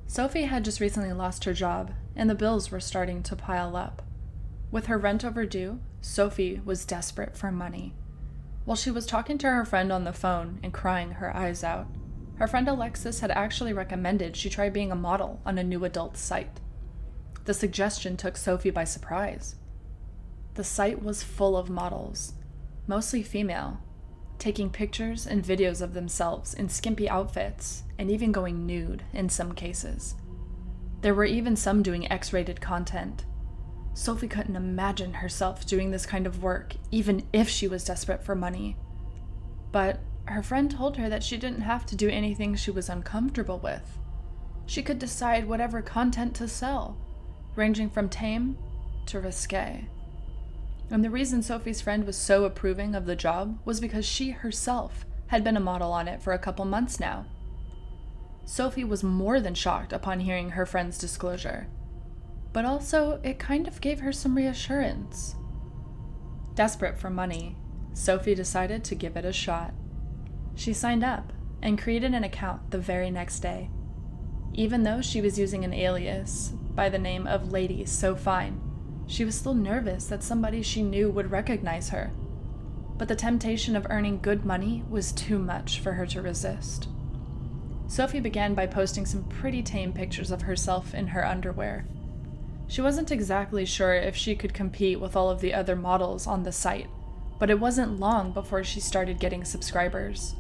Sophie had just recently lost her job, and the bills were starting to pile up. With her rent overdue, Sophie was desperate for money. While she was talking to her friend on the phone and crying her eyes out, her friend Alexis had actually recommended she try being a model on a new adult site. The suggestion took Sophie by surprise. The site was full of models, mostly female, taking pictures and videos of themselves in skimpy outfits and even going nude in some cases. There were even some doing X-rated content. Sophie couldn't imagine herself doing this kind of work, even if she was desperate for money. But her friend told her that she didn't have to do anything she was uncomfortable with. She could decide whatever content to sell, ranging from tame to risque. And the reason Sophie's friend was so approving of the job was because she herself had been a model on it for a couple months now. Sophie was more than shocked upon hearing her friend's disclosure, but also it kind of gave her some reassurance. Desperate for money, Sophie decided to give it a shot. She signed up and created an account the very next day. Even though she was using an alias by the name of Lady So Fine, she was still nervous that somebody she knew would recognize her. But the temptation of earning good money was too much for her to resist. Sophie began by posting some pretty tame pictures of herself in her underwear. She wasn't exactly sure if she could compete with all of the other models on the site, but it wasn't long before she started getting subscribers.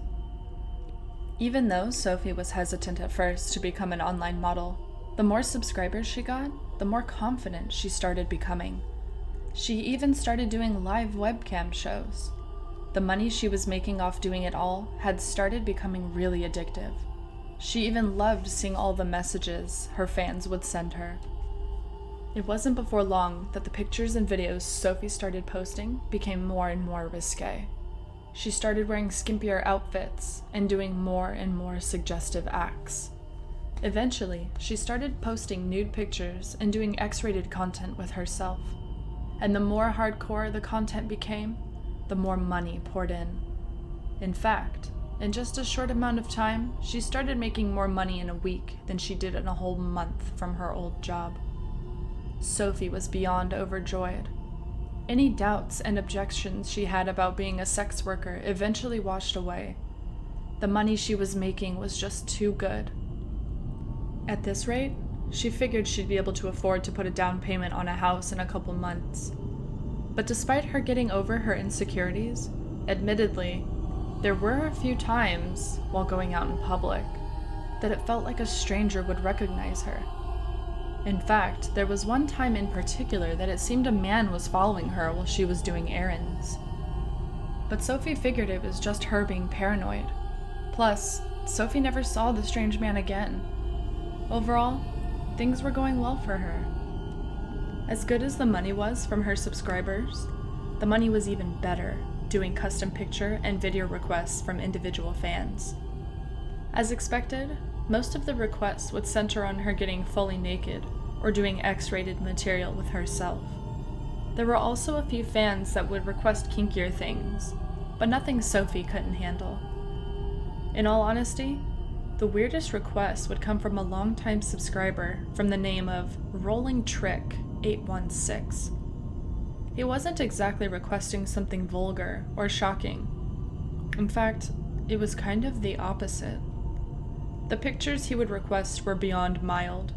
Even though Sophie was hesitant at first to become an online model, the more subscribers she got, the more confident she started becoming. She even started doing live webcam shows. The money she was making off doing it all had started becoming really addictive. She even loved seeing all the messages her fans would send her. It wasn't before long that the pictures and videos Sophie started posting became more and more risque. She started wearing skimpier outfits and doing more and more suggestive acts. Eventually, she started posting nude pictures and doing X-rated content with herself. And the more hardcore the content became, the more money poured in. In fact, in just a short amount of time, she started making more money in a week than she did in a whole month from her old job. Sophie was beyond overjoyed. Any doubts and objections she had about being a sex worker eventually washed away. The money she was making was just too good. At this rate, she figured she'd be able to afford to put a down payment on a house in a couple months. But despite her getting over her insecurities, admittedly, there were a few times, while going out in public, that it felt like a stranger would recognize her. In fact, there was one time in particular that it seemed a man was following her while she was doing errands. But Sophie figured it was just her being paranoid. Plus, Sophie never saw the strange man again. Overall, things were going well for her. As good as the money was from her subscribers, the money was even better doing custom picture and video requests from individual fans. As expected, most of the requests would center on her getting fully naked or doing X-rated material with herself. There were also a few fans that would request kinkier things, but nothing Sophie couldn't handle. In all honesty, the weirdest requests would come from a longtime subscriber from the name of Rolling Trick 816. He wasn't exactly requesting something vulgar or shocking. In fact, it was kind of the opposite. The pictures he would request were beyond mild.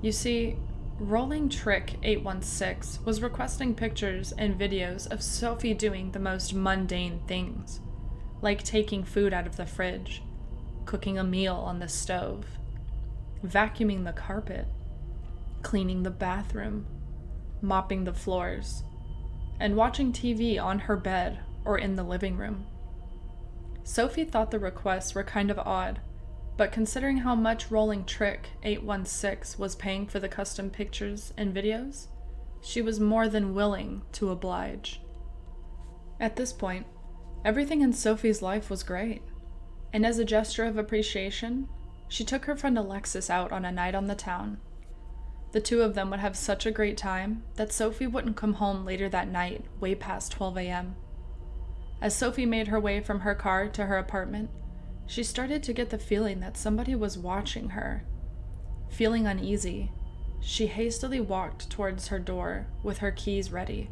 You see, Rolling Trick 816 was requesting pictures and videos of Sophie doing the most mundane things, like taking food out of the fridge, cooking a meal on the stove, vacuuming the carpet, cleaning the bathroom, mopping the floors, and watching TV on her bed or in the living room. Sophie thought the requests were kind of odd, but considering how much Rolling Trick 816 was paying for the custom pictures and videos, she was more than willing to oblige. At this point, everything in Sophie's life was great, and as a gesture of appreciation, she took her friend Alexis out on a night on the town. The two of them would have such a great time that Sophie wouldn't come home later that night, way past 12 a.m. As Sophie made her way from her car to her apartment, she started to get the feeling that somebody was watching her. Feeling uneasy, she hastily walked towards her door with her keys ready.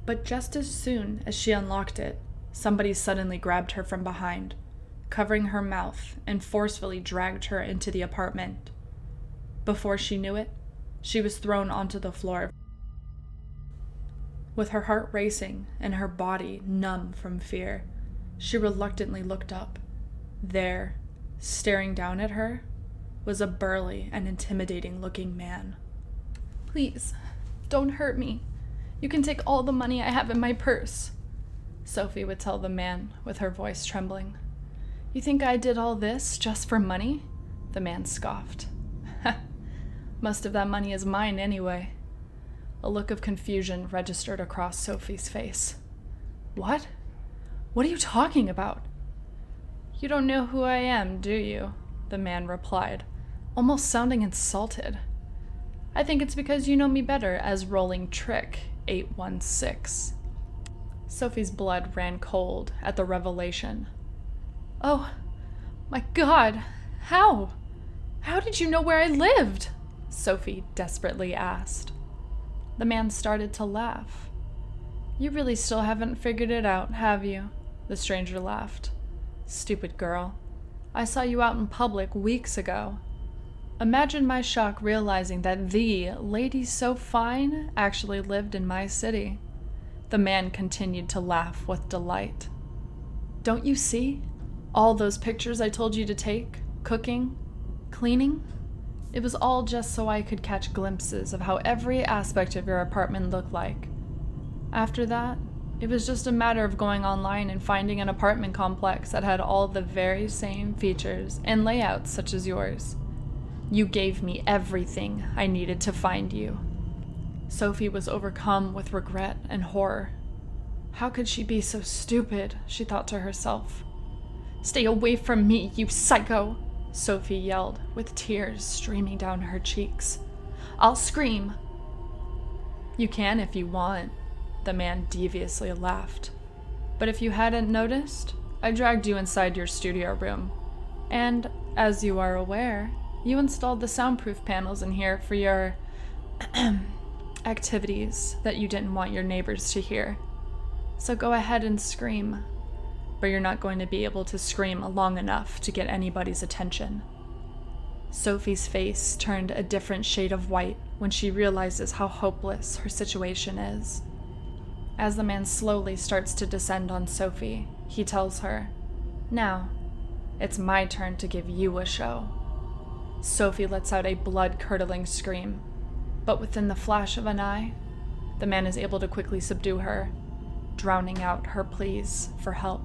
But just as soon as she unlocked it, somebody suddenly grabbed her from behind, covering her mouth, and forcefully dragged her into the apartment. Before she knew it, she was thrown onto the floor. With her heart racing and her body numb from fear, she reluctantly looked up. There, staring down at her, was a burly and intimidating-looking man. "Please, don't hurt me. You can take all the money I have in my purse," Sophie would tell the man with her voice trembling. "You think I did all this just for money?" The man scoffed. "Most of that money is mine anyway." A look of confusion registered across Sophie's face. "What? What are you talking about?" "You don't know who I am, do you?" the man replied, almost sounding insulted. "I think it's because you know me better as Rolling Trick 816. Sophie's blood ran cold at the revelation. "Oh, my God! How? How did you know where I lived?" Sophie desperately asked. The man started to laugh. "You really still haven't figured it out, have you?" The stranger laughed. "Stupid girl. I saw you out in public weeks ago. Imagine my shock realizing that the lady so fine actually lived in my city." The man continued to laugh with delight. "Don't you see? All those pictures I told you to take, cooking, cleaning? It was all just so I could catch glimpses of how every aspect of your apartment looked like. After that, it was just a matter of going online and finding an apartment complex that had all the very same features and layouts such as yours. You gave me everything I needed to find you." Sophie was overcome with regret and horror. How could she be so stupid, she thought to herself. "Stay away from me, you psycho!" Sophie yelled, with tears streaming down her cheeks. "I'll scream." "You can if you want," the man deviously laughed. "But if you hadn't noticed, I dragged you inside your studio room. And, as you are aware, you installed the soundproof panels in here for your activities that you didn't want your neighbors to hear. So go ahead and scream. But you're not going to be able to scream long enough to get anybody's attention." Sophie's face turned a different shade of white when she realizes how hopeless her situation is. As the man slowly starts to descend on Sophie, he tells her, "Now, it's my turn to give you a show." Sophie lets out a blood-curdling scream, but within the flash of an eye, the man is able to quickly subdue her, drowning out her pleas for help.